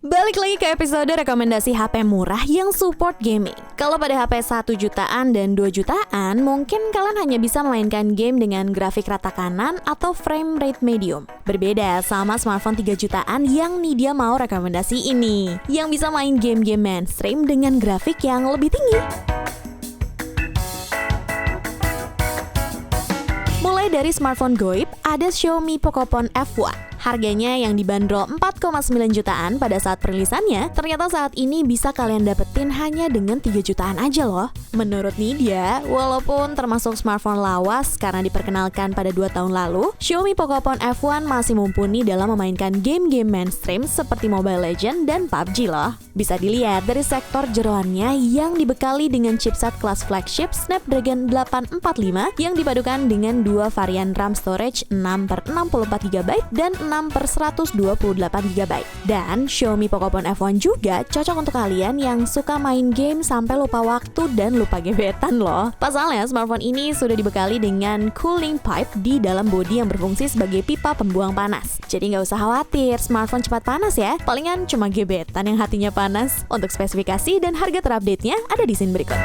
Balik lagi ke episode rekomendasi HP murah yang support gaming. Kalau pada HP 1 jutaan dan 2 jutaan, mungkin kalian hanya bisa memainkan game dengan grafik rata kanan atau frame rate medium. Berbeda sama smartphone 3 jutaan yang Nidya mau rekomendasi ini, yang bisa main game-game mainstream dengan grafik yang lebih tinggi. Mulai dari smartphone goib, ada Xiaomi Pocophone F1. Harganya yang dibanderol 4,9 jutaan pada saat perilisannya, ternyata saat ini bisa kalian dapetin hanya dengan 3 jutaan aja loh. Menurut Nidya, walaupun termasuk smartphone lawas karena diperkenalkan pada 2 tahun lalu, Xiaomi Pocophone F1 masih mumpuni dalam memainkan game-game mainstream seperti Mobile Legends dan PUBG loh. Bisa dilihat dari sektor jeroannya yang dibekali dengan chipset kelas flagship Snapdragon 845 yang dipadukan dengan 2 varian RAM storage 6/64GB dan 6/128GB. Dan Xiaomi Pocophone F1 juga cocok untuk kalian yang suka main game sampai lupa waktu dan lupa gebetan loh. Pasalnya smartphone ini sudah dibekali dengan cooling pipe di dalam bodi yang berfungsi sebagai pipa pembuang panas. Jadi nggak usah khawatir smartphone cepat panas ya, palingan cuma gebetan yang hatinya panas. Untuk spesifikasi dan harga terupdate-nya ada di scene berikut.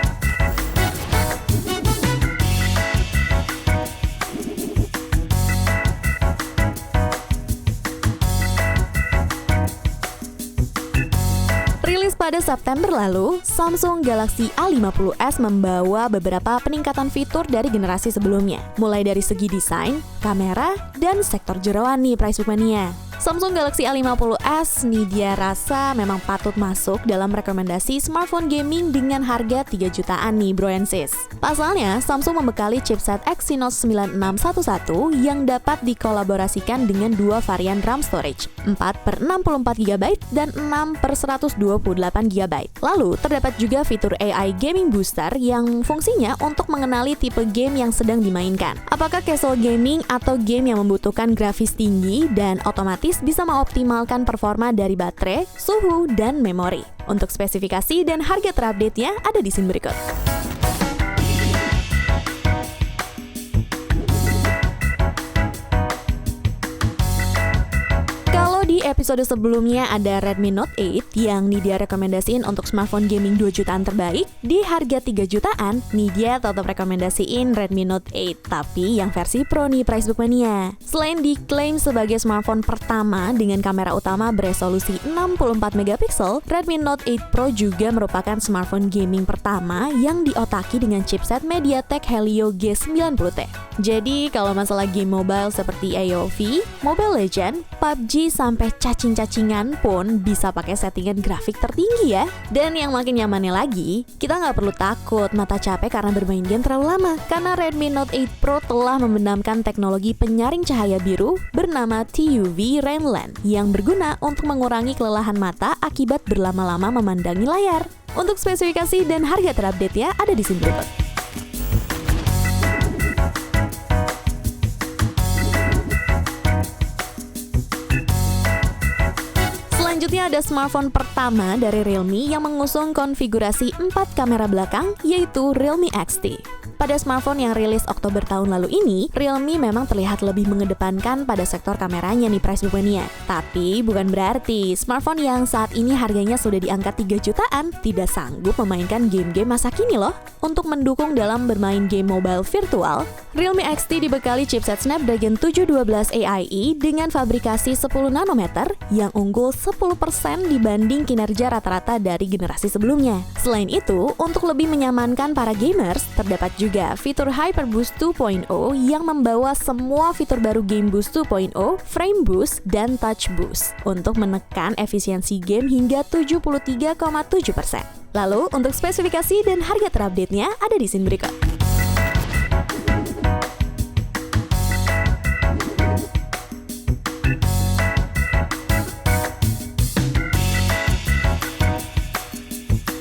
Rilis pada September lalu, Samsung Galaxy A50s membawa beberapa peningkatan fitur dari generasi sebelumnya, mulai dari segi desain, kamera, dan sektor jeroan nih Price Book Mania. Samsung Galaxy A50s Nidya rasa memang patut masuk dalam rekomendasi smartphone gaming dengan harga 3 jutaan nih bro and sis. Pasalnya, Samsung membekali chipset Exynos 9611 yang dapat dikolaborasikan dengan 2 varian RAM storage, 4/64GB dan 6/128GB. Lalu, terdapat juga fitur AI Gaming Booster yang fungsinya untuk mengenali tipe game yang sedang dimainkan. Apakah casual gaming atau game yang membutuhkan grafis tinggi dan otomatis bisa mengoptimalkan performa dari baterai, suhu, dan memori. Untuk spesifikasi dan harga terupdate-nya ada di scene berikut. Di episode sebelumnya ada Redmi Note 8 yang Nidya rekomendasiin untuk smartphone gaming 2 jutaan terbaik. Di harga 3 jutaan, Nidya tetap rekomendasiin Redmi Note 8, tapi yang versi Pro nih Price Book Mania. Selain diklaim sebagai smartphone pertama dengan kamera utama beresolusi 64MP, Redmi Note 8 Pro juga merupakan smartphone gaming pertama yang diotaki dengan chipset MediaTek Helio G90T. Jadi kalau masalah game mobile seperti AoV, Mobile Legends, PUBG sampai cacing-cacingan pun bisa pakai settingan grafik tertinggi ya. Dan yang makin nyamannya lagi, kita nggak perlu takut mata capek karena bermain game terlalu lama, karena Redmi Note 8 Pro telah membenamkan teknologi penyaring cahaya biru bernama TUV Rainland yang berguna untuk mengurangi kelelahan mata akibat berlama-lama memandangi layar. Untuk spesifikasi dan harga terupdate-nya ada di sini berikut. Selanjutnya ada smartphone pertama dari Realme yang mengusung konfigurasi 4 kamera belakang, yaitu Realme XT. Pada smartphone yang rilis Oktober tahun lalu ini, Realme memang terlihat lebih mengedepankan pada sektor kameranya nih Price Book Mania. Tapi bukan berarti smartphone yang saat ini harganya sudah di angka 3 jutaan tidak sanggup memainkan game-game masa kini loh. Untuk mendukung dalam bermain game mobile virtual, Realme XT dibekali chipset Snapdragon 712 AIE dengan fabrikasi 10 nanometer yang unggul 10% dibanding kinerja rata-rata dari generasi sebelumnya. Selain itu, untuk lebih menyamankan para gamers, terdapat juga fitur HyperBoost 2.0 yang membawa semua fitur baru Game Boost 2.0, Frame Boost, dan Touch Boost untuk menekan efisiensi game hingga 73,7%. Lalu, untuk spesifikasi dan harga terupdate-nya ada di scene berikut.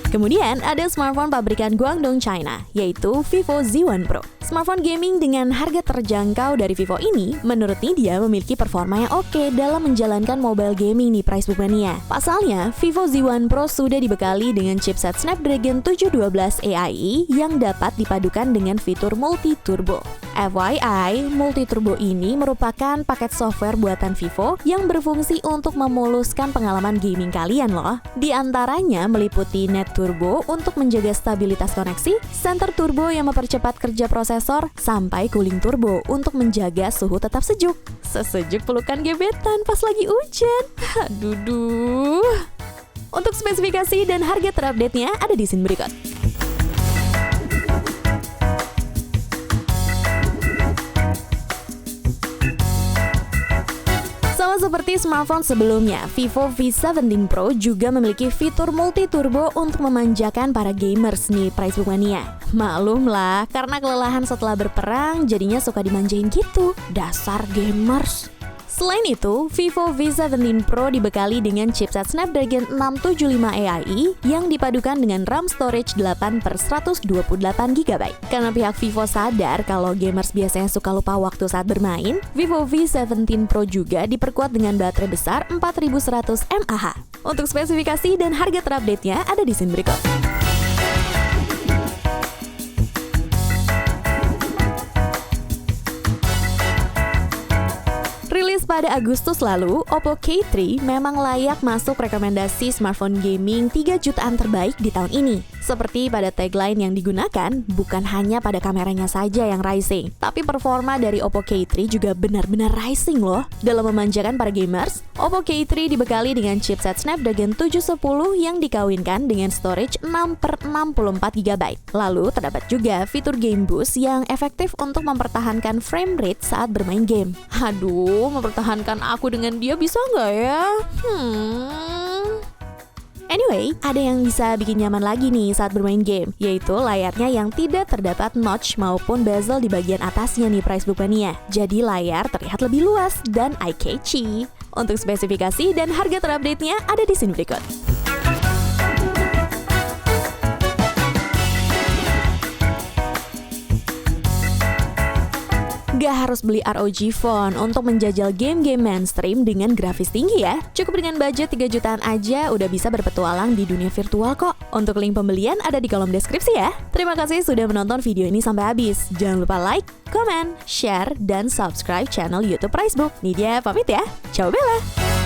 Kemudian ada smartphone pabrikan Guangdong China, yaitu Vivo Z1 Pro. Smartphone gaming dengan harga terjangkau dari Vivo ini, menurut Nidia memiliki performa yang oke dalam menjalankan mobile gaming di Pricebook Mania. Pasalnya, Vivo Z1 Pro sudah dibekali dengan chipset Snapdragon 712 AI yang dapat dipadukan dengan fitur multi turbo. FYI, multi turbo ini merupakan paket software buatan Vivo yang berfungsi untuk memuluskan pengalaman gaming kalian loh. Di antaranya meliputi Net Turbo untuk menjaga stabilitas koneksi, Center Turbo yang mempercepat kerja prosesor, sampai Cooling Turbo untuk menjaga suhu tetap sejuk. Sesejuk pelukan gebetan pas lagi hujan. Aduh. Untuk spesifikasi dan harga terupdate-nya ada di scene berikut. Sama seperti smartphone sebelumnya, Vivo V17 Pro juga memiliki fitur multi turbo untuk memanjakan para gamers nih Pricebook Mania. Maklum lah, karena kelelahan setelah berperang jadinya suka dimanjain gitu. Dasar gamers. Selain itu, Vivo V17 Pro dibekali dengan chipset Snapdragon 675 AI yang dipadukan dengan RAM storage 8/128GB. Karena pihak Vivo sadar kalau gamers biasanya suka lupa waktu saat bermain, Vivo V17 Pro juga diperkuat dengan baterai besar 4100 mAh. Untuk spesifikasi dan harga terupdate-nya ada di scene berikut. Rilis pada Agustus lalu, Oppo K3 memang layak masuk rekomendasi smartphone gaming 3 jutaan terbaik di tahun ini. Seperti pada tagline yang digunakan, bukan hanya pada kameranya saja yang rising, tapi performa dari Oppo K3 juga benar-benar rising loh. Dalam memanjakan para gamers, Oppo K3 dibekali dengan chipset Snapdragon 710 yang dikawinkan dengan storage 6/64GB. Lalu terdapat juga fitur Game Boost yang efektif untuk mempertahankan frame rate saat bermain game. Aduh, mempertahankan aku dengan dia bisa nggak ya? Anyway, ada yang bisa bikin nyaman lagi nih saat bermain game, yaitu layarnya yang tidak terdapat notch maupun bezel di bagian atasnya nih Pricebook Mania. Jadi layar terlihat lebih luas dan eye-catchy. Untuk spesifikasi dan harga terupdate-nya ada di scene berikut. Gak harus beli ROG Phone untuk menjajal game-game mainstream dengan grafis tinggi ya. Cukup dengan budget 3 jutaan aja udah bisa berpetualang di dunia virtual kok. Untuk link pembelian ada di kolom deskripsi ya. Terima kasih sudah menonton video ini sampai habis. Jangan lupa like, comment, share, dan subscribe channel YouTube Pricebook. Nidia pamit ya. Ciao Bella!